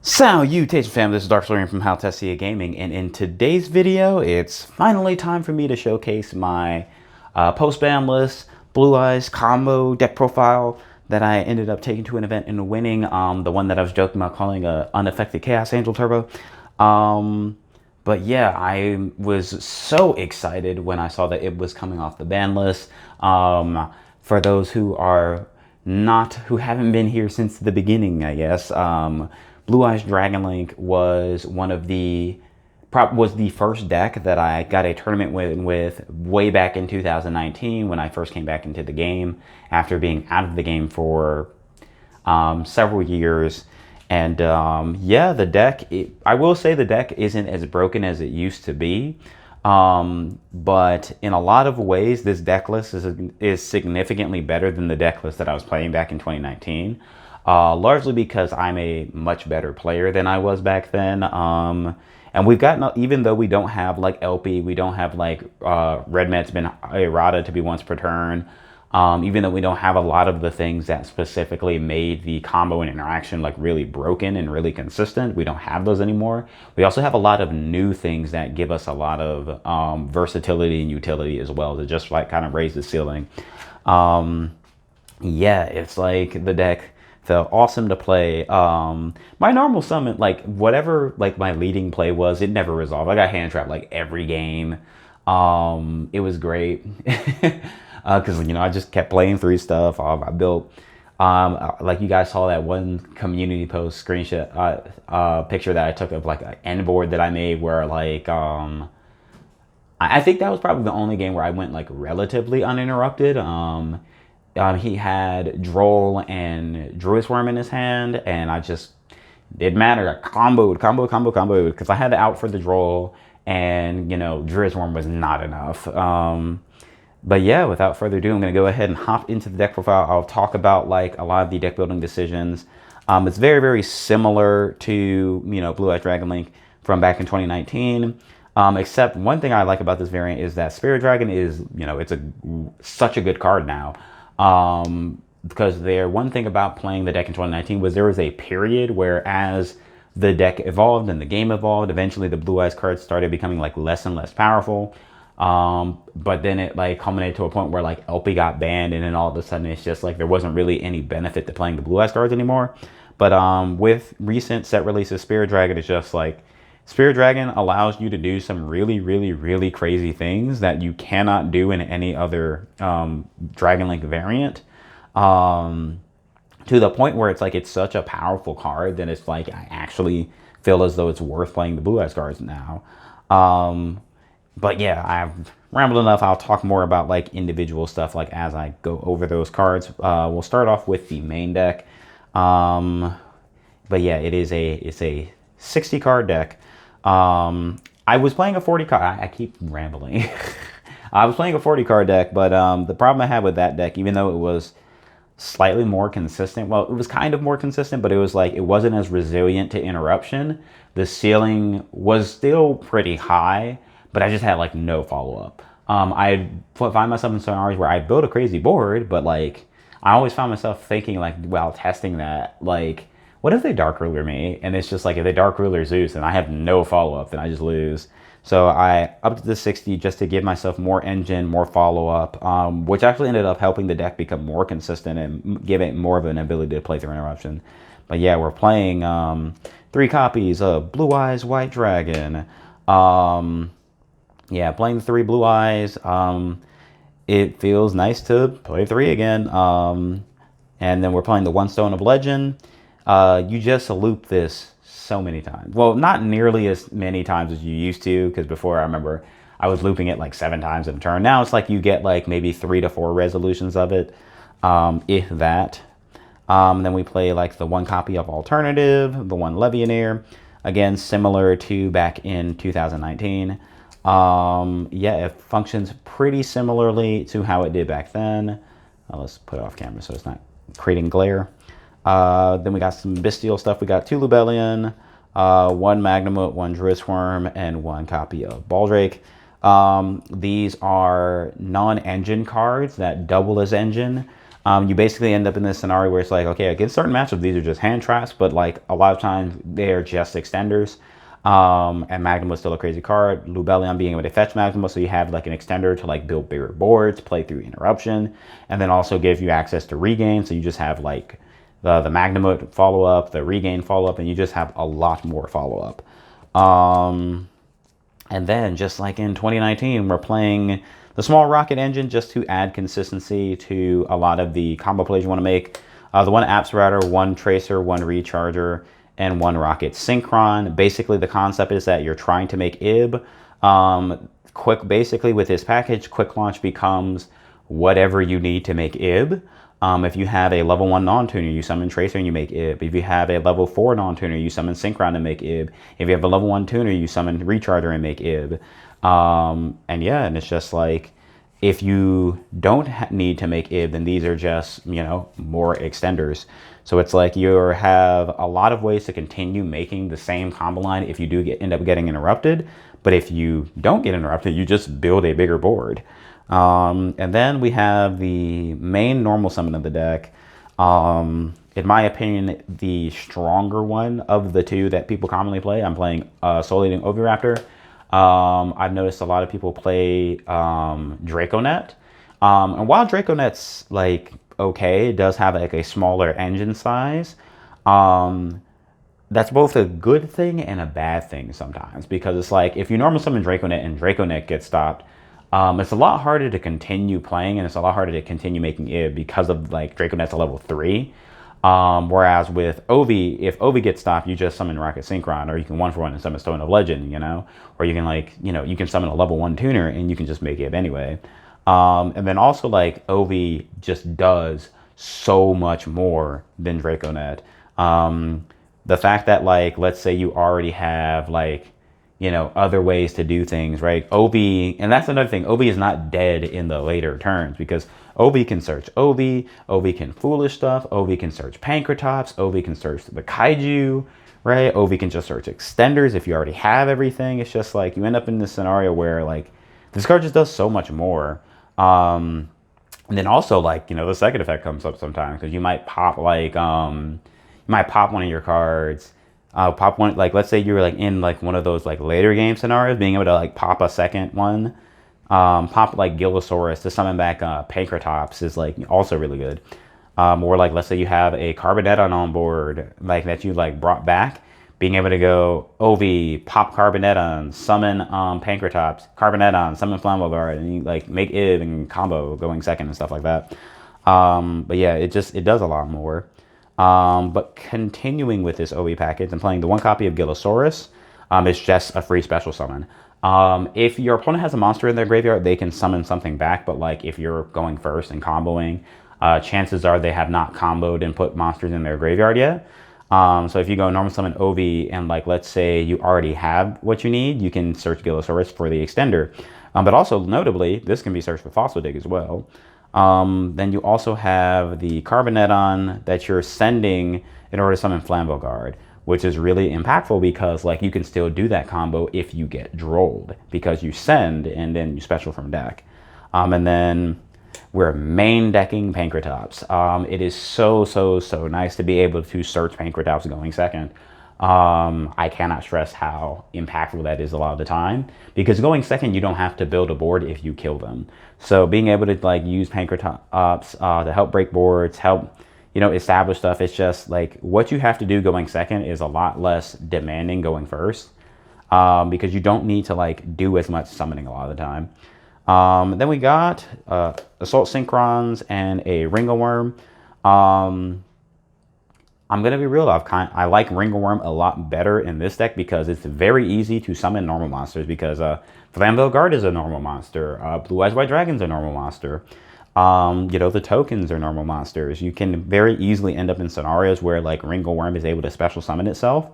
Salutations fam, this is Arim from Haltessiagaming, and in today's video, it's finally time for me to showcase my post-ban list, Blue Eyes combo deck profile that I ended up taking to an event and winning, the one that I was joking about calling a unaffected Chaos Angel Turbo. But yeah, I was so excited when I saw that it was coming off the ban list. For those who haven't been here since the beginning, I guess, Blue Eyes Dragon Link was was the first deck that I got a tournament with way back in 2019 when I first came back into the game after being out of the game for several years. And yeah, I will say the deck isn't as broken as it used to be. But in a lot of ways, this deck list is significantly better than the deck list that I was playing back in 2019. Largely because I'm a much better player than I was back then. And we've gotten, even though we don't have like LP, we don't have like Red Met's been errata to be once per turn. Even though we don't have a lot of the things that specifically made the combo and interaction like really broken and really consistent, we don't have those anymore. We also have a lot of new things that give us a lot of versatility and utility as well to just like kind of raise the ceiling. Yeah, it's like the deck felt awesome to play. My normal summon, like whatever like my leading play was, it never resolved. I got hand trapped like every game. It was great. Because I just kept playing through stuff. I built, like you guys saw that one community post screenshot picture that I took of like an end board that I made where like I think that was probably the only game where I went like relatively uninterrupted. He had Droll and Druid's Worm in his hand, and I just didn't matter. I comboed because I had to out for the Droll, and Druid's Worm was not enough. But yeah, without further ado, I'm going to go ahead and hop into the deck profile. I'll talk about like a lot of the deck building decisions. It's very, very similar to, Blue Eyes Dragon Link from back in 2019. Except one thing I like about this variant is that Spirit Dragon is, it's such a good card now. Because one thing about playing the deck in 2019 was there was a period where as the deck evolved and the game evolved, eventually the Blue Eyes cards started becoming like less and less powerful. But then it like culminated to a point where like LP got banned, and then all of a sudden it's just like there wasn't really any benefit to playing the Blue Eyes cards anymore. But with recent set releases, Spirit Dragon is just like Spirit Dragon allows you to do some really, really, really crazy things that you cannot do in any other Dragon Link variant. To the point where it's like it's such a powerful card that it's like I actually feel as though it's worth playing the Blue Eyes cards now. But yeah, I've rambled enough. I'll talk more about like individual stuff like as I go over those cards. We'll start off with the main deck. But yeah, it's a 60 card deck. I was playing a 40 card. I keep rambling. I was playing a 40 card deck, but the problem I had with that deck, even though it was slightly more consistent, well, it was kind of more consistent, but it was like it wasn't as resilient to interruption. The ceiling was still pretty high, but I just had like no follow-up. I find myself in scenarios where I build a crazy board, but like I always found myself thinking like while testing that, like, what if they Dark Ruler me? And it's just like if they Dark Ruler Zeus and I have no follow-up, then I just lose. So I upped to the 60 just to give myself more engine, more follow-up, which actually ended up helping the deck become more consistent and give it more of an ability to play through interruption. But yeah, we're playing 3 copies of Blue Eyes White Dragon. Yeah, playing the 3 Blue Eyes, it feels nice to play 3 again. And then we're playing the 1 Stone of Legend. You just loop this so many times. Well, not nearly as many times as you used to, because before I remember I was looping it like 7 times in a turn. Now it's like you get like maybe 3 to 4 resolutions of it, if that. Then we play like the 1 copy of Alternative, the 1 Legionnaire. Again, similar to back in 2019. Yeah, it functions pretty similarly to how it did back then. Let's put it off camera so it's not creating glare. Then we got some bestial stuff. We got 2 Lubellion, 1 Magnamut, 1 Druid's Worm, and 1 copy of Baldrake. These are non-engine cards that double as engine. You basically end up in this scenario where it's like, okay, against certain matchups, these are just hand traps, but like a lot of times they're just extenders. And Magnum was still a crazy card. Lubellion being able to fetch Magnum, so you have like an extender to like build bigger boards, play through interruption, and then also give you access to regain. So you just have like the Magnum follow up, the regain follow up, and you just have a lot more follow up. And then just like in 2019, we're playing the small rocket engine just to add consistency to a lot of the combo plays you want to make. The one apps router, one tracer, one recharger, and one rocket synchron. Basically, the concept is that you're trying to make IB. Basically with this package, quick launch becomes whatever you need to make IB. If you have a level 1 non-tuner, you summon Tracer and you make IB. If you have a level 4 non-tuner, you summon Synchron and make IB. If you have a level 1 tuner, you summon Recharger and make IB. And yeah, and it's just like, if you don't need to make IB, then these are just, you know, more extenders. So it's like you have a lot of ways to continue making the same combo line if you do end up getting interrupted. But if you don't get interrupted, you just build a bigger board. And then we have the main normal summon of the deck. In my opinion, the stronger one of the two that people commonly play. I'm playing Solating Oviraptor. I've noticed a lot of people play Draconet. And while Draconet's like okay, it does have like a smaller engine size. That's both a good thing and a bad thing sometimes, because it's like if you normal summon Draconet and Draconet gets stopped, it's a lot harder to continue playing, and it's a lot harder to continue making it because of like Draconet's a level 3. Whereas with Ovi, if Ovi gets stopped, you just summon Rocket Synchron, or you can 1-for-1 and summon Stone of Legend, you know, or you can like, you know, you can summon a level 1 tuner and you can just make it anyway. And then also like Ovi just does so much more than Draconet. The fact that like, let's say you already have like, you know, other ways to do things, right? Obi, and that's another thing, Obi is not dead in the later turns, because Obi can search Obi can foolish stuff, Obi can search Pankratops, Obi can search the Kaiju, right? Obi can just search extenders if you already have everything. It's just like you end up in this scenario where like this card just does so much more. And then also like, you know, the second effect comes up sometimes, because you might pop like, you might pop one of your cards, pop one, like let's say you're like in like one of those like later game scenarios, being able to like pop a second one, pop like Gillosaurus to summon back Pankratops is like also really good. Or like let's say you have a Carbonetton on board like that you like brought back, being able to go Ovi, pop Carbonetton, summon Pankratops, Carbonetton, summon Flammable Guard, and you like make Ib and combo going second and stuff like that. But yeah, it does a lot more. But continuing with this OE package, I'm playing the one copy of Gillosaurus. It's just a free special summon. If your opponent has a monster in their graveyard, they can summon something back. But like if you're going first and comboing, chances are they have not comboed and put monsters in their graveyard yet. So if you go normal summon OV and like let's say you already have what you need, you can search Gillosaurus for the extender. But also notably, this can be searched for Fossil Dig as well. Then you also have the Carbonetton that you're sending in order to summon Flammable Guard, which is really impactful because like you can still do that combo if you get drolled, because you send and then you special from deck. And then we're main decking Pankratops. It is so nice to be able to search Pankratops going second. I cannot stress how impactful that is a lot of the time, because going second, you don't have to build a board if you kill them. So being able to like use Pankratops to help break boards, help, you know, establish stuff. It's just like what you have to do going second is a lot less demanding going first, because you don't need to like do as much summoning a lot of the time. Then we got Assault Synchrons and a Ringleworm. I'm going to be real, I like Ringleworm a lot better in this deck because it's very easy to summon normal monsters, because Flammable Guard is a normal monster, Blue Eyes White Dragon's a normal monster, you know, the tokens are normal monsters. You can very easily end up in scenarios where like Ringleworm is able to special summon itself.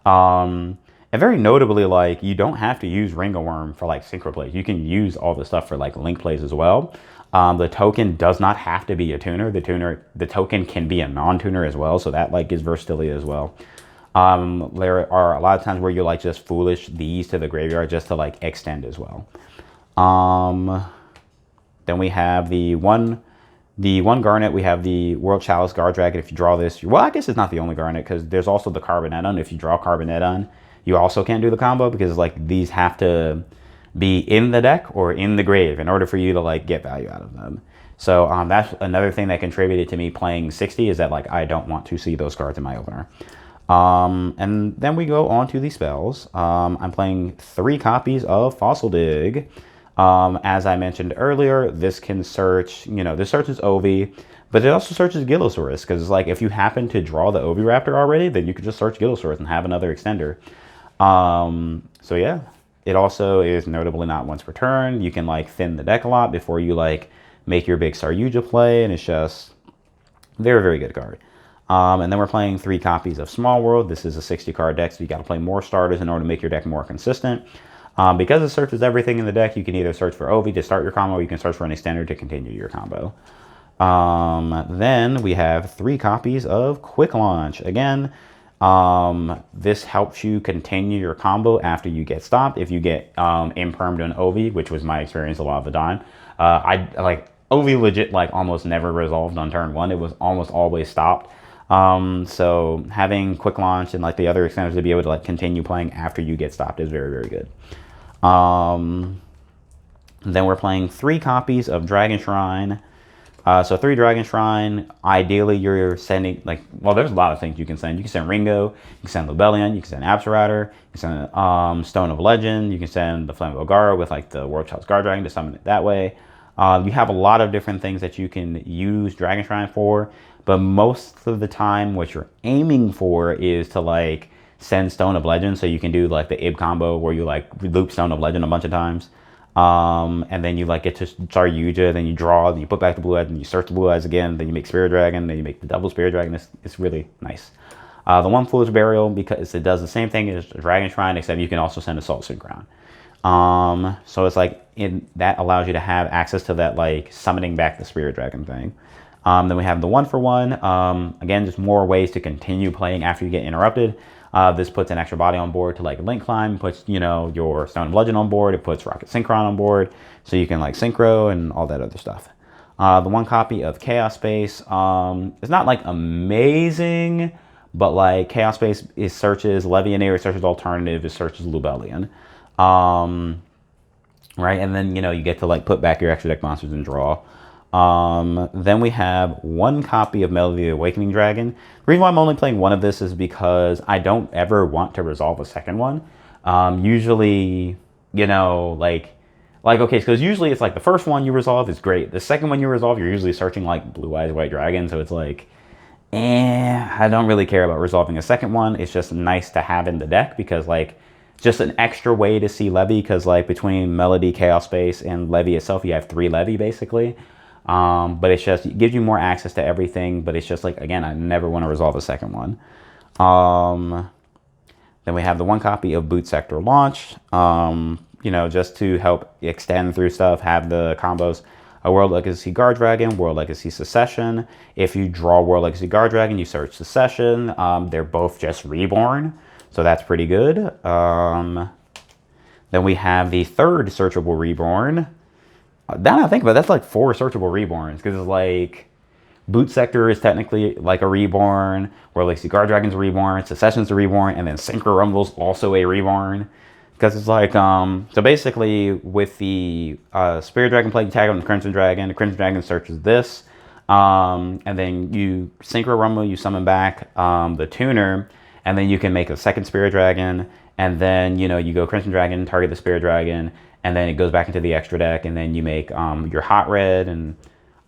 And very notably, like you don't have to use Ringleworm for like synchro plays. You can use all the stuff for like link plays as well. The token does not have to be a tuner. The token can be a non-tuner as well, so that like gives versatility as well. There are a lot of times where you like just foolish these to the graveyard just to like extend as well. Then we have the one The one Garnet, we have the World Chalice Guard Dragon. If you draw this, well, I guess it's not the only Garnet because there's also the Carboneton. If you draw Carboneton, you also can't do the combo because like these have to be in the deck or in the grave in order for you to like get value out of them. So that's another thing that contributed to me playing 60 is that like I don't want to see those cards in my opener. And then we go on to the spells. I'm playing 3 copies of Fossil Dig. As I mentioned earlier, this can search, this searches Ovi, but it also searches Gillosaurus, because it's like if you happen to draw the Oviraptor already, then you could just search Gillosaurus and have another extender. So yeah, it also is notably not once per turn. You can like thin the deck a lot before you like make your big Saryuja play, and it's just very, very good card. And then we're playing 3 copies of Small World. This is a 60 card deck, so you got to play more starters in order to make your deck more consistent. Because it searches everything in the deck, you can either search for Ovi to start your combo, or you can search for an extender to continue your combo. Then we have 3 copies of Quick Launch. Again, this helps you continue your combo after you get stopped. If you get impermed on Ovi, which was my experience a lot of the time, I like Ovi legit like almost never resolved on turn 1. It was almost always stopped. So having Quick Launch and like the other extenders to be able to like continue playing after you get stopped is very, very good. Then we're playing 3 copies of Dragon Shrine. So 3 Dragon Shrine, ideally you're sending like, well, there's a lot of things you can send. You can send Ringo, you can send Lubellion, you can send Absoriator, you can send Stone of Legend, you can send the Flame of Ogara with like the World Chalice Guard Dragon to summon it that way. You have a lot of different things that you can use Dragon Shrine for, but most of the time what you're aiming for is to like send Stone of Legend, so you can do like the Ib combo where you like loop Stone of Legend a bunch of times. And then you like get to Saryuja, then you draw, then you put back the blue eyes, and you search the blue eyes again, then you make Spirit Dragon, then you make the double Spirit Dragon. It's really nice. The one Foolish Burial, because it does the same thing as Dragon Shrine, except you can also send Assault Synchron. So it's like that allows you to have access to that like summoning back the Spirit Dragon thing. Then we have the 1-for-1. Again, just more ways to continue playing after you get interrupted. This puts an extra body on board to like Link Climb, puts, your Stone of Legend on board, it puts Rocket Synchron on board, so you can like Synchro and all that other stuff. The 1 copy of Chaos Space, it's not like amazing, but like Chaos Space is searches Levianeer, it searches Alternative, it searches Lubellion. Right, and then, you get to like put back your extra deck monsters and draw. Then we have 1 copy of Melody the Awakening Dragon. The reason why I'm only playing 1 of this is because I don't ever want to resolve a second one. Usually, okay, because usually it's like the first one you resolve is great. The second one you resolve, you're usually searching like Blue Eyes White Dragon, so it's like, I don't really care about resolving a second one. It's just nice to have in the deck because like, just an extra way to see Levy, because like between Melody, Chaos Space, and Levy itself, you have 3 Levy basically. But it's just, it gives you more access to everything, but it's just like, again, I never want to resolve a second one. Then we have the 1 copy of Boot Sector Launch, just to help extend through stuff, have the combos. A World Legacy Guard Dragon, World Legacy Secession. If you draw World Legacy Guard Dragon, you search Secession. They're both just Reborn, so that's pretty good. Then we have the 3rd searchable Reborn. Now I think about it, that's like 4 searchable Reborns, because it's like Boot Sector is technically like a Reborn, World Legacy Guard Dragon's a Reborn, Secession's a Reborn, and then Synchro Rumble's also a Reborn. Because it's like, so basically with the Spirit Dragon play, you tag on the Crimson Dragon searches this, and then you Synchro Rumble, you summon back the Tuner, and then you can make a 2nd Spirit Dragon, and then, you go Crimson Dragon, target the Spirit Dragon, and then it goes back into the extra deck, and then you make your Hot Red, and,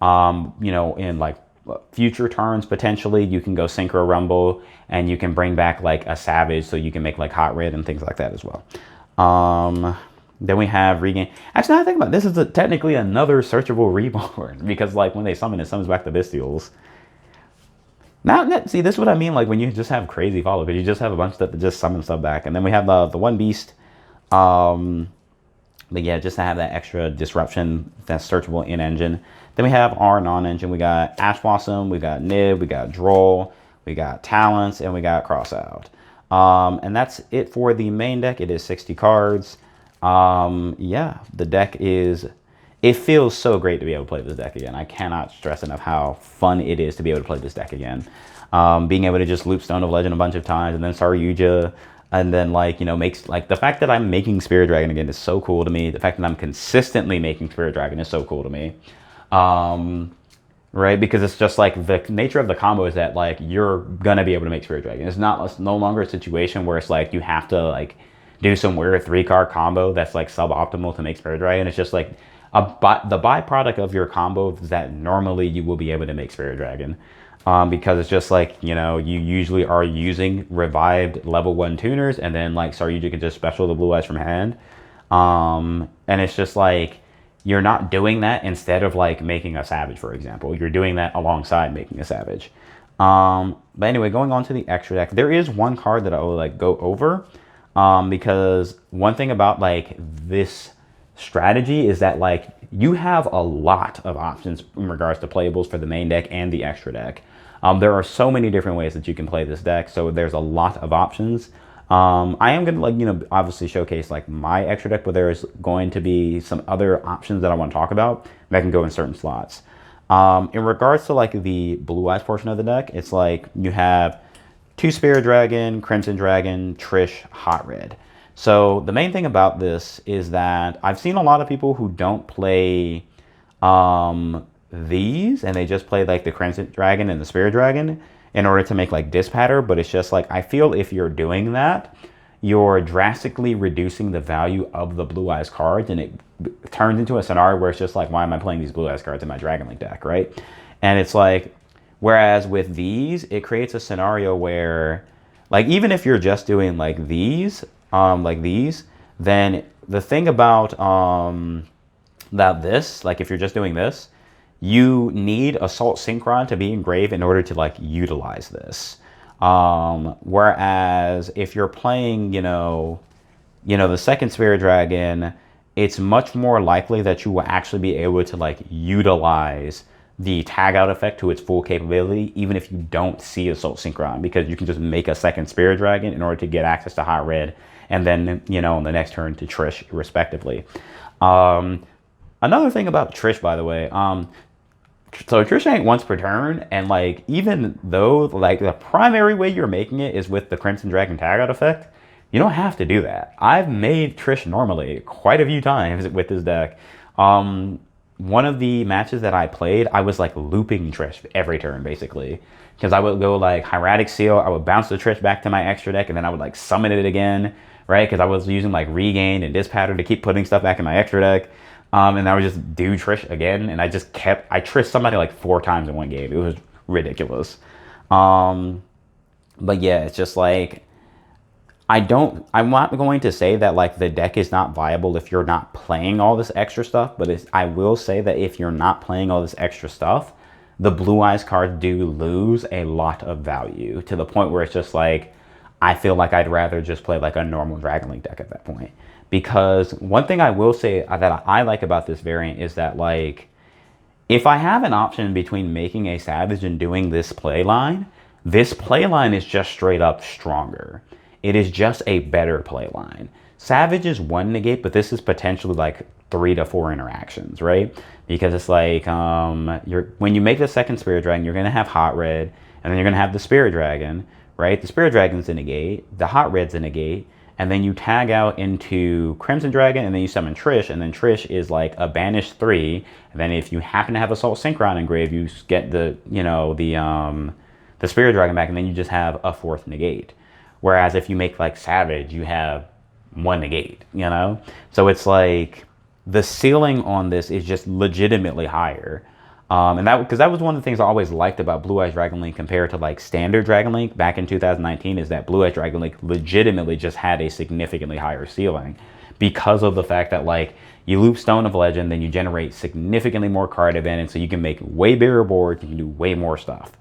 in like future turns, potentially, you can go Synchro Rumble, and you can bring back like a Savage, so you can make like Hot Red and things like that as well. Then we have Regain. Actually, now I think about it, this is technically another searchable Reborn, because like when they summon, it summons back the Bestials. See, this is what I mean, like when you just have crazy follow, because you just have a bunch of stuff that just summon stuff back. And then we have the 1 Beast. But yeah, just to have that extra disruption that's searchable in engine. Then we have our non-engine. We got Ash Blossom, we got Nib, we got Droll, we got Talents, and we got Crossout. And that's it for the main deck. It is 60 cards. Yeah, the deck is it feels so great to be able to play this deck again. I cannot stress enough how fun it is to be able to play this deck again. Being able to just loop Stone of Legend a bunch of times and then Saryuja, and then like, you know, makes like the fact that I'm making Spirit Dragon again is so cool to me. The fact that I'm consistently making Spirit Dragon is so cool to me. Right? Because it's just like the nature of the combo is that like you're gonna be able to make Spirit Dragon. It's no longer a situation where it's like you have to like do some weird 3-card combo that's like suboptimal to make Spirit Dragon. It's just like the byproduct of your combo is that normally you will be able to make Spirit Dragon. Because it's just like, you know, you usually are using revived level 1 tuners, and then like Saryuja can just special the Blue Eyes from hand. And it's just like, you're not doing that instead of like making a Savage, for example. You're doing that alongside making a Savage. But anyway, going on to the extra deck, there is one card that I will like go over. Because one thing about like this strategy is that like you have a lot of options in regards to playables for the main deck and the extra deck. There are so many different ways that you can play this deck, so there's a lot of options. I am going to, like, you know, obviously showcase like my extra deck, but there's going to be some other options that I want to talk about that can go in certain slots. In regards to like the Blue Eyes portion of the deck, it's like you have 2 Spirit Dragon, Crimson Dragon, Trish, Hot Red. So the main thing about this is that I've seen a lot of people who don't play these, and they just play like the Crimson Dragon and the Spirit Dragon in order to make like Dispatter. But it's just like, I feel if you're doing that, you're drastically reducing the value of the Blue Eyes cards, and it turns into a scenario where it's just like, why am I playing these Blue Eyes cards in my Dragon Link deck, right? And it's like, whereas with these, it creates a scenario where, like, even if you're just doing like these, then the thing about this, like if you're just doing this, you need Assault Synchron to be engraved in order to like utilize this. Whereas if you're playing, you know, the second Spirit Dragon, it's much more likely that you will actually be able to like utilize the tag out effect to its full capability, even if you don't see Assault Synchron, because you can just make a second Spirit Dragon in order to get access to Hot Red, and then, you know, on the next turn to Trish, respectively. Another thing about Trish, by the way, so Trish ain't once per turn, and like, even though like the primary way you're making it is with the Crimson Dragon tag out effect, you don't have to do that. I've made Trish normally quite a few times with this deck. One of the matches that I played, I was like looping Trish every turn basically, because I would go like Hieratic Seal, I would bounce the Trish back to my extra deck, and then I would like summon it again, right? Because I was using like Regain and Dispatter to keep putting stuff back in my extra deck. And I would just do Trish again, and I Trish somebody like 4 times in one game. It was ridiculous. But yeah, it's just like, I'm not going to say that like the deck is not viable if you're not playing all this extra stuff, but I will say that if you're not playing all this extra stuff, the Blue Eyes cards do lose a lot of value, to the point where it's just like, I feel like I'd rather just play like a normal Dragon Link deck at that point. Because one thing I will say that I like about this variant is that, like, if I have an option between making a Savage and doing this playline is just straight up stronger. It is just a better playline. Savage is 1 negate, but this is potentially like 3 to 4 interactions, right? Because it's like, when you make the second Spirit Dragon, you're going to have Hot Red, and then you're going to have the Spirit Dragon, right? The Spirit Dragon's a negate, the Hot Red's a negate, and then you tag out into Crimson Dragon, and then you summon Trish, and then Trish is like a banish 3, and then if you happen to have Assault Synchron engraved, you get the, you know, the Spirit Dragon back, and then you just have a 4th negate. Whereas if you make like Savage, you have 1 negate, you know? So it's like, the ceiling on this is just legitimately higher. And because that was one of the things I always liked about Blue Eyes Dragon Link compared to like standard Dragon Link back in 2019, is that Blue Eyes Dragon Link legitimately just had a significantly higher ceiling, because of the fact that like you loop Stone of Legend, then you generate significantly more card advantage, so you can make way bigger boards, you can do way more stuff.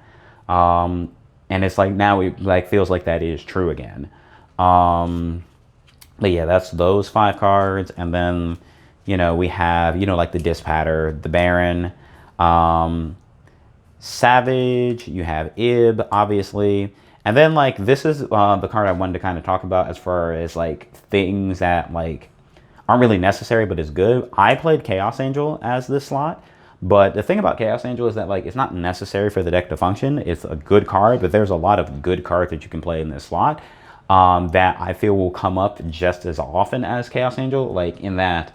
And it's like, now it like feels like that is true again. But yeah, that's those 5 cards, and then, you know, we have, you know, like the Dispatter, the Baron, Savage, you have Ib, obviously, and then like this is the card I wanted to kind of talk about as far as like things that like aren't really necessary, but it's good. I played Chaos Angel as this slot, but the thing about Chaos Angel is that like it's not necessary for the deck to function. It's a good card, but there's a lot of good cards that you can play in this slot that I feel will come up just as often as Chaos Angel. Like in that,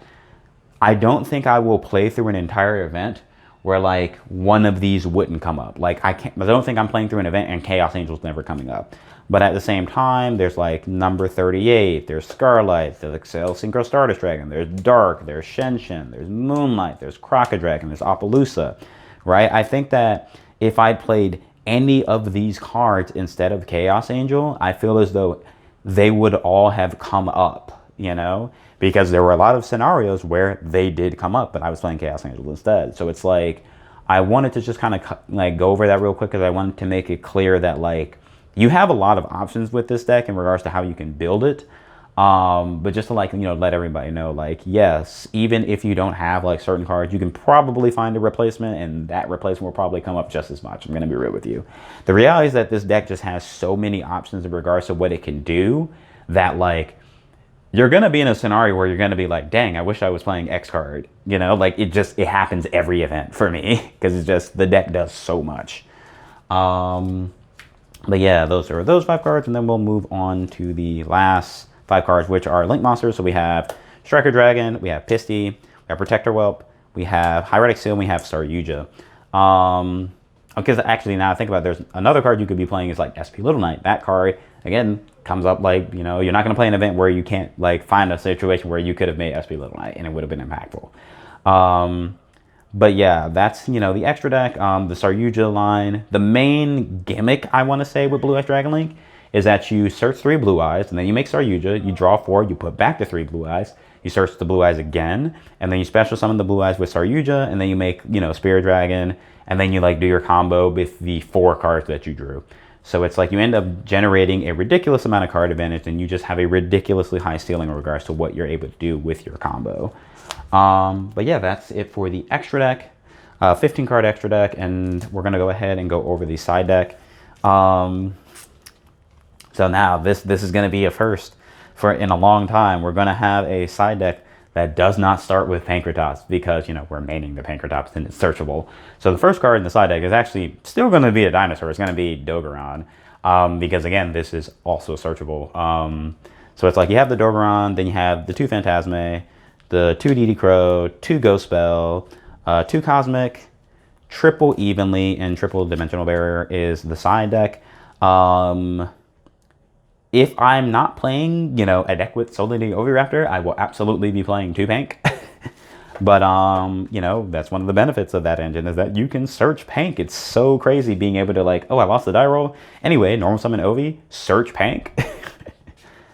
I don't think I will play through an entire event where like one of these wouldn't come up. Like I don't think I'm playing through an event and Chaos Angel's never coming up. But at the same time, there's like number 38, there's Scarlight, there's Excel Synchro Stardust Dragon, there's Dark, there's Shenshin, there's Moonlight, there's Crocodragon, there's Appaloosa, right? I think that if I played any of these cards instead of Chaos Angel, I feel as though they would all have come up, you know? Because there were a lot of scenarios where they did come up, but I was playing Chaos Angel instead. So it's like, I wanted to just kind of like go over that real quick because I wanted to make it clear that like, you have a lot of options with this deck in regards to how you can build it. But just to like, you know, let everybody know, like, yes, even if you don't have like certain cards, you can probably find a replacement and that replacement will probably come up just as much. I'm going to be real with you. The reality is that this deck just has so many options in regards to what it can do that like, you're going to be in a scenario where you're going to be like, dang, I wish I was playing X card. You know, like it happens every event for me because it's just, the deck does so much. But yeah, those are those 5 cards, and then we'll move on to the last 5 cards, which are Link Monsters. So we have Striker Dragon, we have Pisty, we have Protector Whelp, we have Hieratic Seal, and we have Saryuja. Because actually now I think about it, there's another card you could be playing is like SP Little Knight. That card, again, comes up like, you know, you're not going to play an event where you can't like find a situation where you could have made SP Little Knight and it would have been impactful. But yeah, that's, you know, the extra deck, the Saryuja line. The main gimmick, I want to say, with Blue Eyes Dragon Link is that you search 3 Blue Eyes, and then you make Saryuja, you draw 4, you put back the 3 Blue Eyes, you search the Blue Eyes again, and then you special summon the Blue Eyes with Saryuja, and then you make, you know, Spirit Dragon, and then you like do your combo with the 4 cards that you drew. So it's like you end up generating a ridiculous amount of card advantage, and you just have a ridiculously high ceiling in regards to what you're able to do with your combo. But yeah, that's it for the extra deck, 15 card extra deck, and we're going to go ahead and go over the side deck. So now this is going to be a first for in a long time. We're going to have a side deck that does not start with Pankratops because, you know, we're maining the Pankratops and it's searchable. So the first card in the side deck is actually still going to be a dinosaur. It's going to be Dogoran, because again, this is also searchable. So it's like you have the Dogoran, then you have the 2 Phantasme, the 2 DD Crow, 2 Ghost Spell, 2 Cosmic, triple Evenly, and triple Dimensional Barrier is the side deck. If I'm not playing, you know, a deck with solely Oviraptor, I will absolutely be playing 2 Pank. But, you know, that's one of the benefits of that engine is that you can search Pank. It's so crazy being able to like, oh, I lost the die roll. Anyway, normal summon Ovi, search Pank.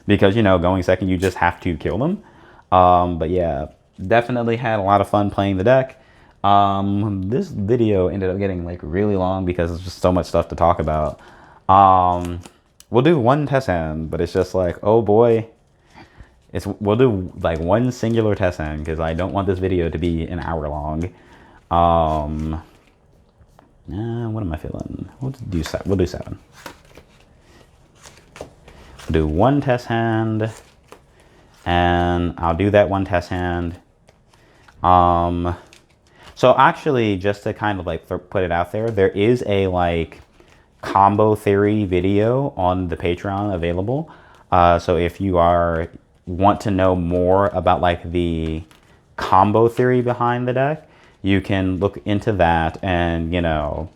Because, you know, going second, you just have to kill them. But yeah, definitely had a lot of fun playing the deck. This video ended up getting like really long because there's just so much stuff to talk about. We'll do one test hand, but it's just like, oh boy, we'll do like one singular test hand because I don't want this video to be an hour long. What am I feeling? We'll do 7. We'll do one test hand, and I'll do that one test hand. So actually, just to kind of like put it out there, there is a like combo theory video on the Patreon available. So if you want to know more about like the combo theory behind the deck, you can look into that and, you know,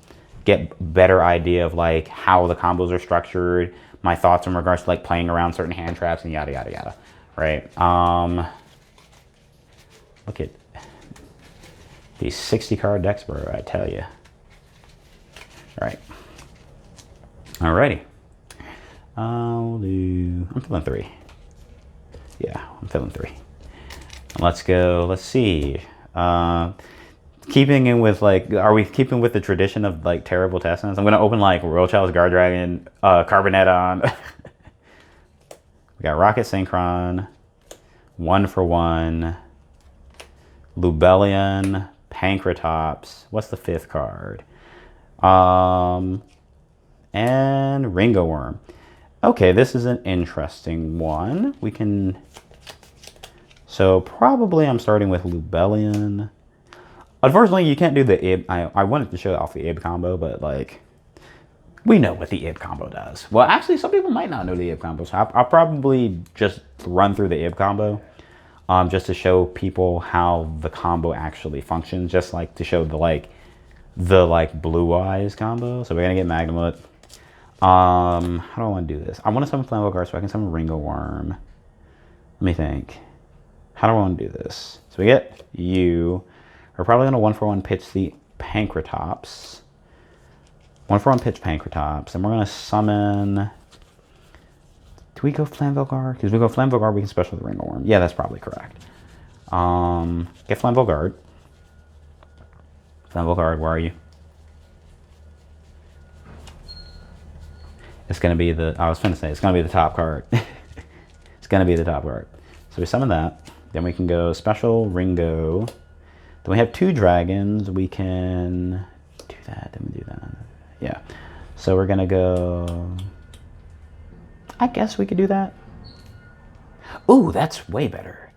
get better idea of like how the combos are structured, my thoughts in regards to like playing around certain hand traps and yada yada yada, right? Look at these 60 card decks, bro, I tell you. All right. Alrighty. I'm feeling 3. Yeah, I'm feeling 3. Let's go. Let's see. Keeping in with like, are we keeping with the tradition of like terrible test hands? I'm gonna open like Royal Child's Guard Dragon, Carboneton. We got Rocket Synchron, 1-for-1, Lubellion, Pankratops. What's the 5th card? And Ringo Worm. Okay, this is an interesting one. So So probably I'm starting with Lubellion. Unfortunately, you can't do the Ib. I wanted to show off the Ib combo, but like, we know what the Ib combo does. Well, actually, some people might not know the Ib combo, so I'll probably just run through the Ib combo, just to show people how the combo actually functions, just like to show the Blue Eyes combo. So we're gonna get Magnemite. How do I want to do this? I want to summon Flammable Guard so I can summon Ringo Worm. Let me think. How do I want to do this? So we get you. We're probably going to 1-for-1 pitch the Pankratops. 1-for-1 pitch Pankratops. And we're going to summon... Do we go Flammable Guard? Because if we go Flammable Guard, we can special the Ringo Worm. Yeah, that's probably correct. Get Flammable Guard. Flammable Guard, where are you? It's going to be the... I was going to say, it's going to be the top card. It's going to be the top card. So we summon that. Then we can go special Ringo. Then we have 2 dragons. We can do that. Then we do that. Yeah. So we're going to go... I guess we could do that. Ooh, that's way better.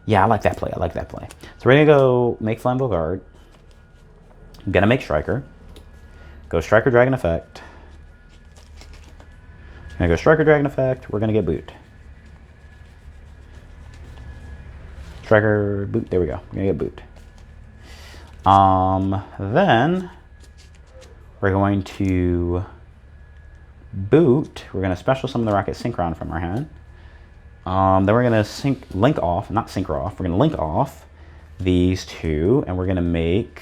Yeah, I like that play. I like that play. So we're going to go make Flammable Guard. I'm going to make Striker. Go Striker Dragon Effect. Gonna go Striker Dragon Effect. We're gonna get Boot. Striker Boot. There we go. We're gonna get Boot. Then we're going to Boot. We're gonna special summon the Rocket Synchron from our hand. Then we're gonna link off. We're gonna link off these 2, and we're gonna make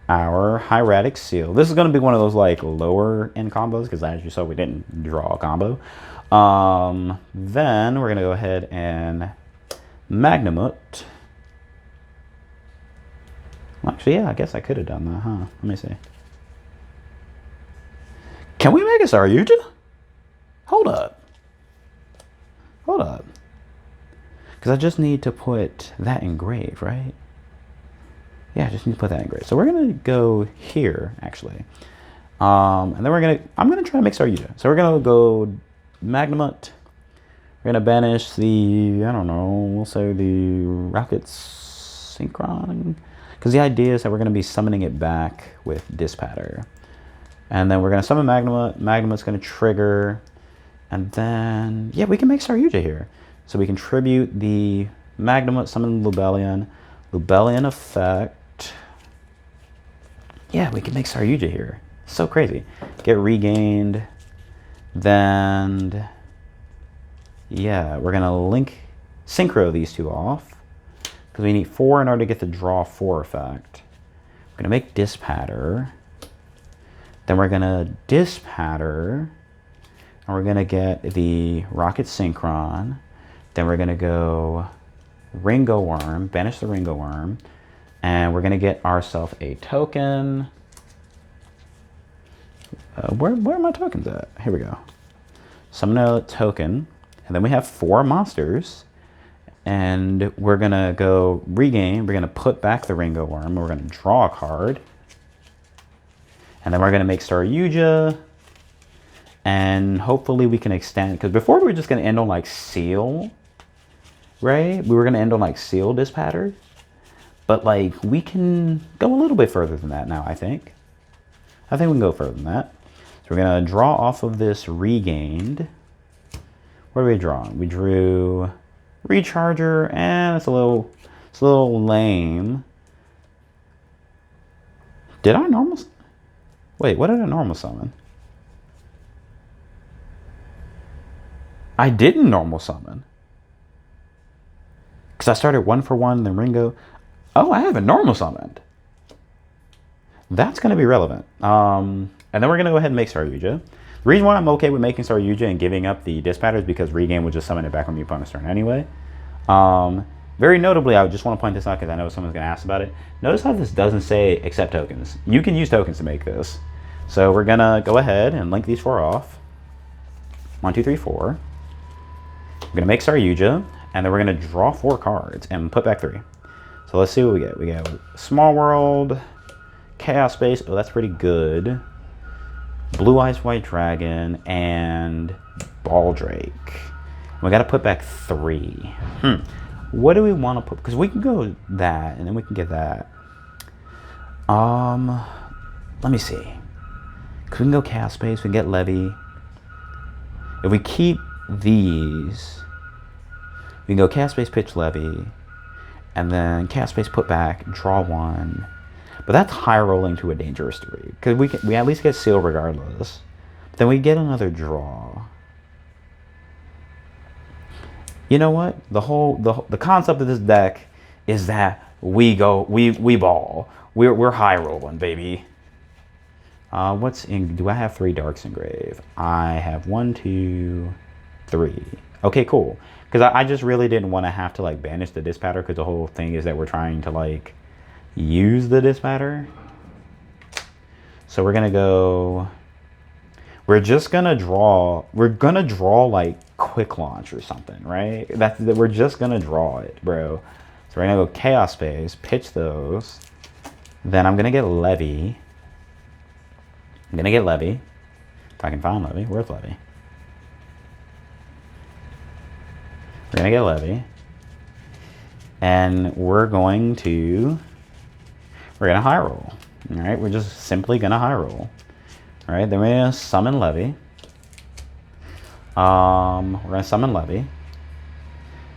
our Hieratic Seal. This is going to be one of those like lower end combos because as you saw, we didn't draw a combo. Then we're going to go ahead and Magnemite. Well, actually, yeah, I guess I could have done that, huh? Let me see. Can we make a Saryuja? Hold up. Hold up. Because I just need to put that in grave, right? Yeah, I just need to put that in grade. So we're gonna go here, actually. And then I'm gonna try to make Saryuja. So we're gonna go Magnemite. We're gonna banish the, I don't know, we'll say the Rocket Synchron. Because the idea is that we're gonna be summoning it back with Dispatter. And then we're gonna summon Magnemite. Magnemite's gonna trigger. And then, yeah, we can make Saryuja here. So we can tribute the Magnemite, summon Lubellion. Lubellion effect. Yeah, we can make Saryuja here. So crazy. Get regained. Then, yeah, we're gonna synchro these 2 off because we need 4 in order to get the draw 4 effect. We're gonna make Dispatter. Then we're gonna Dispatter, and we're gonna get the Rocket Synchron. Then we're gonna go Ringo Worm, banish the Ringo Worm, and we're gonna get ourselves a token. Where are my tokens at? Here we go. Summon a token, and then we have 4 monsters, and we're gonna go regain. We're gonna put back the Ringo Worm. We're gonna draw a card, and then we're gonna make Saryuja, and hopefully we can extend. Because before we were just gonna end on like Seal. Right? We were going to end on like Seal Dispatter. But like we can go a little bit further than that now, I think. I think we can go further than that. So we're going to draw off of this regained. What are we drawing? We drew Recharger, and it's a little lame. Did I normal? Wait, what did I normal summon? I didn't normal summon. Because I started 1-for-1, then Ringo. Oh, I haven't normal summoned. That's going to be relevant. And then we're going to go ahead and make Saryuja. The reason why I'm okay with making Saryuja and giving up the Dispatter is because regain will just summon it back on the opponent's turn anyway. Very notably, I just want to point this out because I know someone's going to ask about it. Notice how this doesn't say accept tokens. You can use tokens to make this. So we're going to go ahead and link these 4 off. 1, 2, 3, 4. We're going to make Saryuja. And then we're going to draw 4 cards and put back 3. So let's see what we get. We get Small World, Chaos Space. Oh, that's pretty good. Blue Eyes White Dragon, and Baldrake. We got to put back 3. What do we want to put? Because we can go that, and then we can get that. Let me see. Cause we can go Chaos Space. We can get Levy. If we keep these, we can go Chaos Space, pitch Levy, and then Chaos Space, put back, draw 1. But that's high rolling to a dangerous degree because we at least get Seal regardless. But then we get another draw. You know what? The concept of this deck is that we ball. We're high rolling, baby. Do I have 3 Darks Engrave? I have 1, 2, 3. Okay, cool. Because I just really didn't want to have to like banish the Dispatter because the whole thing is that we're trying to like use the Dispatter. So we're gonna go. We're just gonna draw. We're gonna draw like Quick Launch or something, right? We're just gonna draw it, bro. So we're gonna go Chaos Space, pitch those. Then I'm gonna get Levy. I'm gonna get Levy. If I can find Levy. Where's Levy? We're gonna get Levy. And we're gonna high roll. Alright, we're just simply gonna high roll. Alright, then we're gonna summon Levy. We're gonna summon Levy.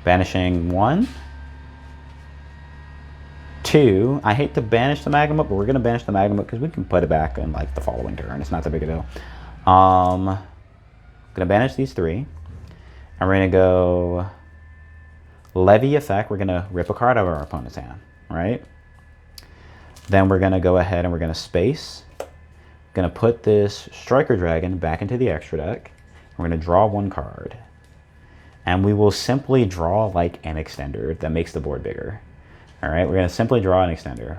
Banishing 1. 2. I hate to banish the Magma, but we're gonna banish the Magma because we can put it back in like the following turn. It's not that big a deal. Gonna banish these 3. And we're gonna go Levy effect. We're gonna rip a card out of our opponent's hand, right? Then we're gonna go ahead and we're gonna space. Gonna put this Striker Dragon back into the extra deck. We're gonna draw 1 card. And we will simply draw like an extender that makes the board bigger. Alright, we're gonna simply draw an extender.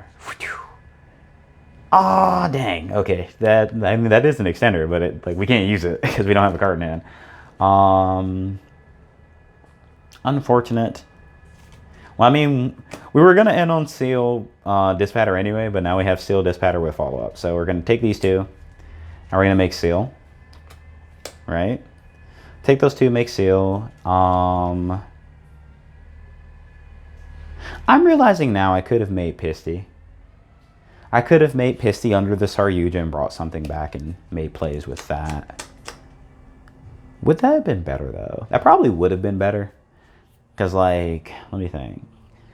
Ah, dang. Okay, that is an extender, but we can't use it because we don't have a card in hand. Unfortunate. Well, I mean, we were gonna end on Seal Dispatter anyway, but now we have Seal Dispatter with follow up. So we're gonna take these 2, and we're gonna make Seal. Right? Take those 2, make Seal. I'm realizing now I could have made Pisty. I could have made Pisty under the Saryuja and brought something back and made plays with that. Would that have been better, though? That probably would have been better. Because, like, let me think.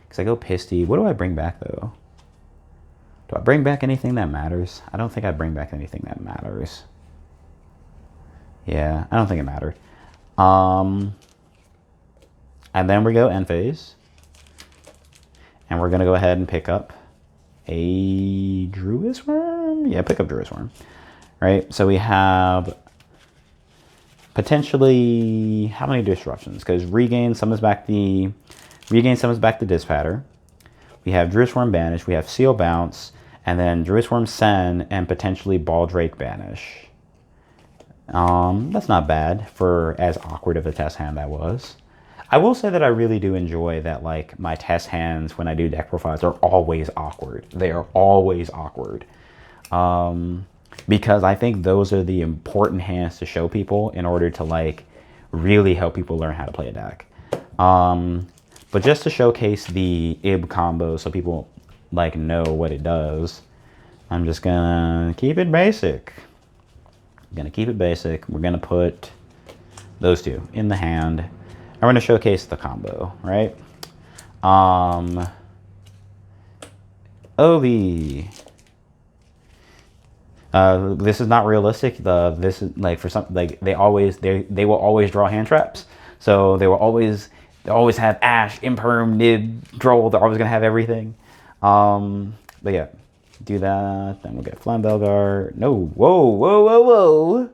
Because I go Pisty. What do I bring back, though? Do I bring back anything that matters? I don't think I bring back anything that matters. Yeah, I don't think it mattered. And then we go end phase. And we're going to go ahead and pick up a Druid's Worm? Yeah, pick up Druid's Worm. Right? So we have potentially how many disruptions? Because regain summons back the Dispatter. We have Druid's Worm banish. We have Seal bounce, and then Druid's Worm send, and potentially Baldrake banish. That's not bad for as awkward of a test hand that was. I will say that I really do enjoy that, like, my test hands when I do deck profiles are always awkward. They are always awkward. Because I think those are the important hands to show people in order to, like, really help people learn how to play a deck. But just to showcase the IB combo so people, like, know what it does, I'm just gonna keep it basic. We're gonna put those 2 in the hand. I'm going to showcase the combo, right? OV. This is not realistic. This is like for some, like they will always draw hand traps. So they always have Ash, Imperm, Nib, Droll. They're always gonna have everything. But yeah, do that. Then we'll get Flambeldar. No, whoa.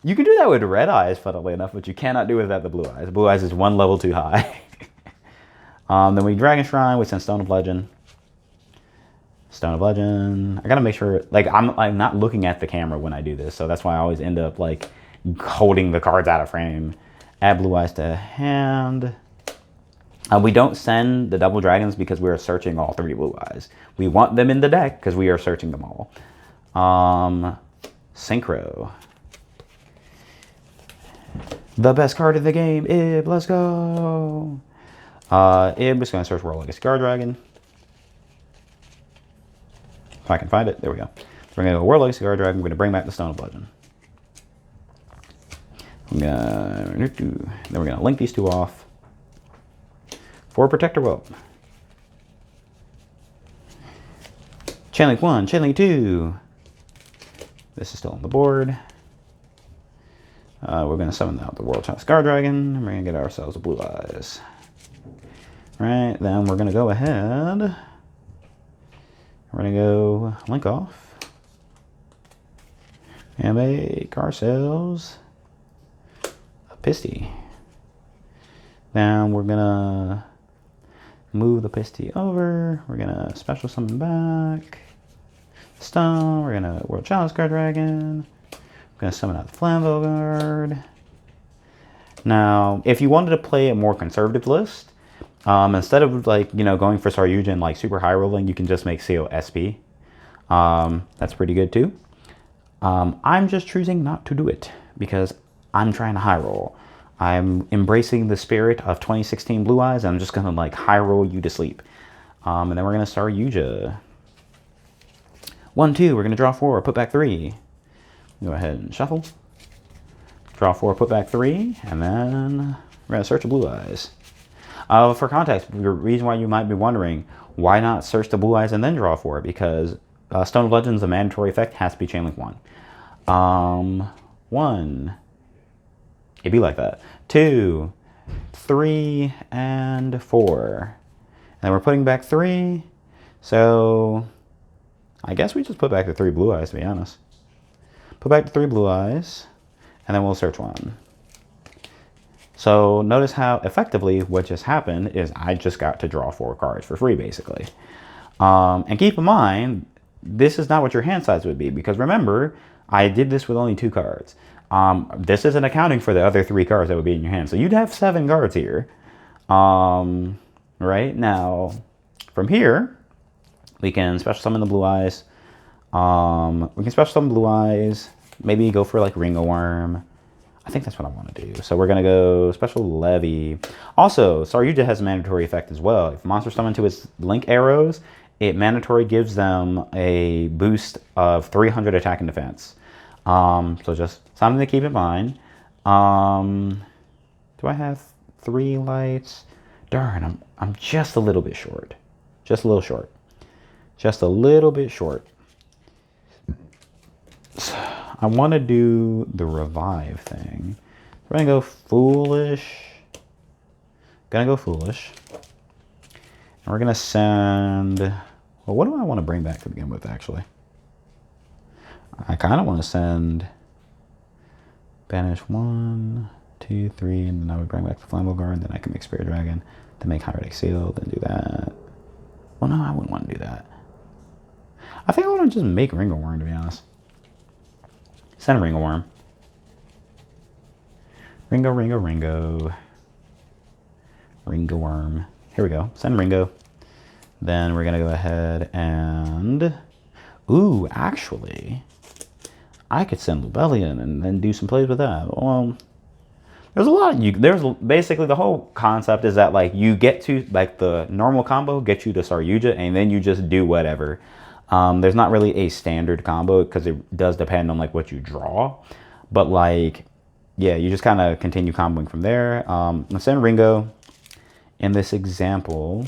You can do that with Red Eyes, funnily enough, but you cannot do it without the Blue Eyes. Blue Eyes is 1 level too high. Then we Dragon Shrine, we send Stone of Legend. Stone of Legend. I gotta make sure, like, I'm not looking at the camera when I do this, so that's why I always end up, like, holding the cards out of frame. Add Blue Eyes to hand. We don't send the double dragons because we are searching all 3 Blue Eyes. We want them in the deck because we are searching them all. Synchro. The best card in the game, Ib. Let's go. Ib is going to search World Legacy Guard Dragon. If I can find it. There we go. We're going to go World Legacy Guard Dragon. We're going to bring back the Stone of Legend. Then we're going to link these two off for Protector Whelp. Chainlink 1, Chainlink 2. This is still on the board. We're going to summon out the World Chalice Guard Dragon. And we're going to get ourselves a Blue Eyes. Right, then we're going to go ahead. We're going to go link off. And make ourselves a Pisty. Now we're going to move the Pisty over. We're going to special summon back. Stone. We're going to World Chalice Guard Dragon. We're going to summon out the Flambeau Guard. Now, if you wanted to play a more conservative list, instead of like, you know, going for Saryuja and like super high rolling, you can just make CO SP. That's pretty good too. I'm just choosing not to do it because I'm trying to high roll. I'm embracing the spirit of 2016 Blue Eyes. And I'm just going to like high roll you to sleep. And then we're going to Saryuja. 1, 2, we're going to draw 4, put back 3. Go ahead and shuffle. Draw 4, put back 3. And then we're going to search the Blue Eyes. For context, the reason why you might be wondering, why not search the Blue Eyes and then draw 4? Because Stone of Legends, the mandatory effect has to be Chainlink 1. 1. It'd be like that. 2, 3, and 4. And then we're putting back 3. So I guess we just put back the 3 Blue Eyes, to be honest. Put back the 3 Blue Eyes, and then we'll search 1. So notice how effectively what just happened is I just got to draw 4 cards for free, basically. And keep in mind, this is not what your hand size would be, because remember, I did this with only 2 cards. This isn't accounting for the other 3 cards that would be in your hand. So you'd have 7 cards here. Right now, from here, we can special summon the Blue Eyes. We can special summon Blue Eyes. Maybe go for like Ringo Worm. I think that's what I want to do. So we're going to go Special Levy. Also, Saryuja has a mandatory effect as well. If monsters summon to its Link Arrows, it mandatory gives them a boost of 300 attack and defense. So just something to keep in mind. Do I have 3 lights? Darn, I'm just a little bit short. Just a little short. Just a little bit short. I want to do the revive thing. We're going to go foolish. Gonna go foolish. And we're going to send... Well, what do I want to bring back to begin with, actually? I kind of want to send... Banish 1, 2, 3, and then I would bring back the Flambeau Guard, and then I can make Spirit Dragon to make Hierarchic Seal, then do that. Well, no, I wouldn't want to do that. I think I want to just make Ringo Worm, to be honest. Send Ringo Worm. Ringo, Ringo, Ringo. Ringo Worm. Here we go. Send Ringo. Then we're going to go ahead and... Ooh, actually... I could send Lubellion and then do some plays with that. Well, there's a lot. There's basically the whole concept is that like you get to like the normal combo gets you to Saryuja and then you just do whatever. There's not really a standard combo because it does depend on like what you draw, but like yeah, you just kind of continue comboing from there. Let's send Ringo in this example.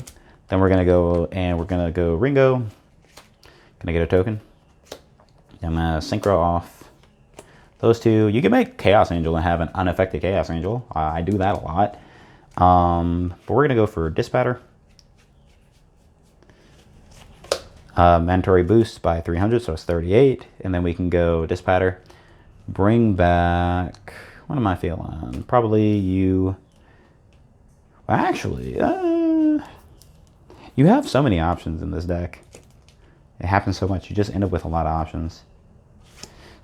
Then we're gonna go and we're gonna go Ringo. Can I get a token? I'm gonna synchro off those 2. You can make Chaos Angel and have an unaffected Chaos Angel. I do that a lot. But we're gonna go for Dispatter. Mandatory boost by 300, so it's 38. And then we can go Dispatter. Bring back... What am I feeling? Probably you... Well, actually, you have so many options in this deck. It happens so much. You just end up with a lot of options.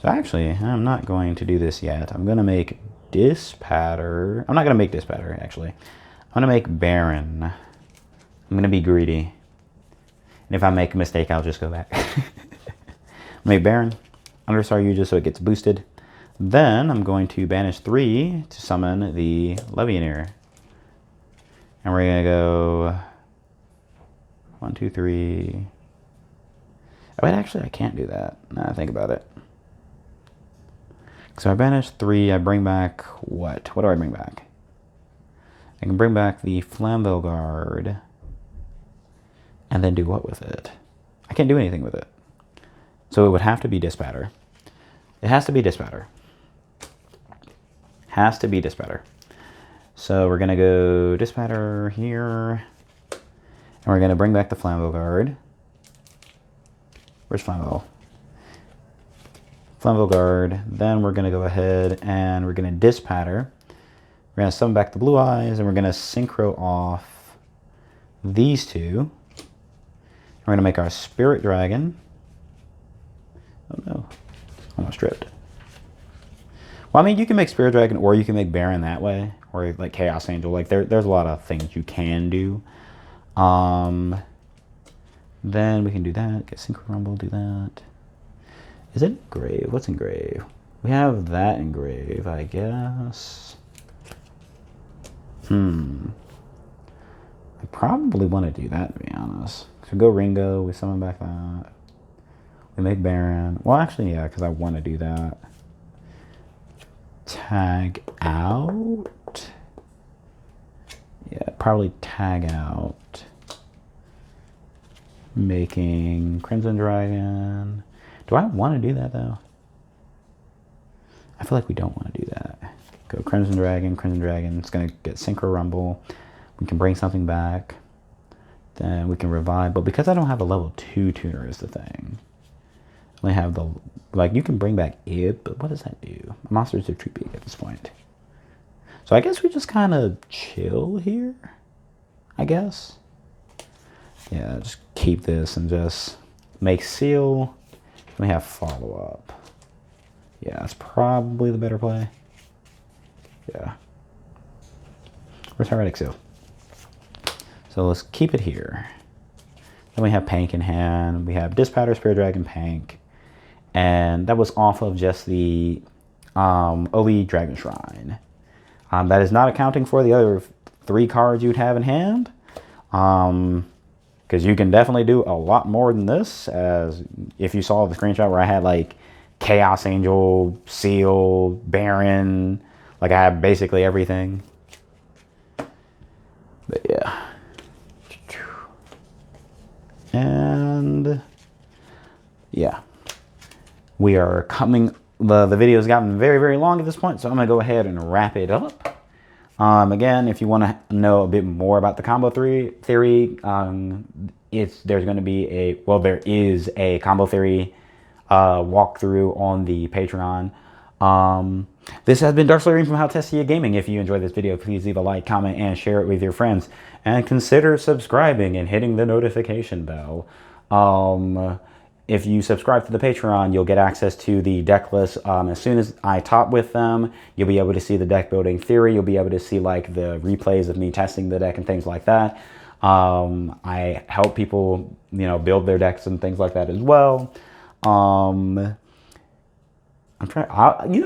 So actually, I'm not going to do this yet. I'm going to make Dispatter. I'm not going to make Dispatter, actually. I'm going to make Baron. I'm going to be greedy. And if I make a mistake, I'll just go back. Make Baron. Under Saryuja so it gets boosted. Then I'm going to banish 3 to summon the Levianeer. And we're going to go 1, 2, 3. Oh, wait, actually, I can't do that. Now I think about it. So I banish 3. I bring back what? What do I bring back? I can bring back the Flambeau Guard. And then do what with it? I can't do anything with it. So it would have to be Dispatter. It has to be Dispatter. Has to be Dispatter. So we're going to go Dispatter here. And we're going to bring back the Flambeau Guard. Where's Flambeau? Flambeau Guard. Then we're going to go ahead and we're going to Dispatter. We're going to summon back the Blue Eyes. And we're going to Synchro off these 2. We're going to make our Spirit Dragon. Oh no. Almost tripped. Well, I mean, you can make Spirit Dragon or you can make Baron that way. Or like Chaos Angel. Like there's a lot of things you can do. Then we can do that. Get Synchro Rumble, do that. Is it Grave? What's in Grave? We have that in Grave, I guess. I probably want to do that, to be honest. So go Ringo, we summon back that. We make Baron. Well, actually, yeah, because I want to do that. Tag out. Yeah, probably tag out. Making Crimson Dragon. Do I want to do that, though? I feel like we don't want to do that. Go Crimson Dragon, Crimson Dragon. It's going to get Synchro Rumble. We can bring something back. Then we can revive. But because I don't have a level 2 tuner is the thing. I only have the... Like, you can bring back Ib, but what does that do? Monsters are too big at this point. So I guess we just kind of chill here. I guess. Yeah, just keep this and just make Seal. We have follow-up. Yeah, that's probably the better play. Yeah. Where's Heretic Seal? So let's keep it here. Then we have Pank in hand. We have Dispatter, Spirit Dragon, Pank. And that was off of just the OE Dragon Shrine. That is not accounting for the other 3 cards you'd have in hand. Because you can definitely do a lot more than this. As if you saw the screenshot where I had like Chaos Angel, Seal, Baron. Like I have basically everything. But yeah. And yeah. We are coming, the video's gotten very, very long at this point, so I'm going to go ahead and wrap it up. Again, if you want to know a bit more about the combo theory, there's going to be there is a combo theory walkthrough on the Patreon. This has been Arim from Haltessiagaming. If you enjoyed this video, please leave a like, comment, and share it with your friends. And consider subscribing and hitting the notification bell. If you subscribe to the Patreon, you'll get access to the deck list. As soon as I top with them, you'll be able to see the deck building theory. You'll be able to see like the replays of me testing the deck and things like that. I help people, build their decks and things like that as well. I'm trying.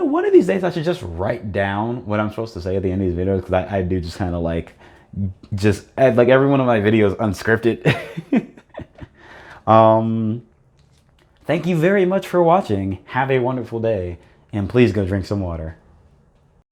One of these days I should just write down what I'm supposed to say at the end of these videos, because I do just kind of like every one of my videos unscripted. Thank you very much for watching. Have a wonderful day, and please go drink some water.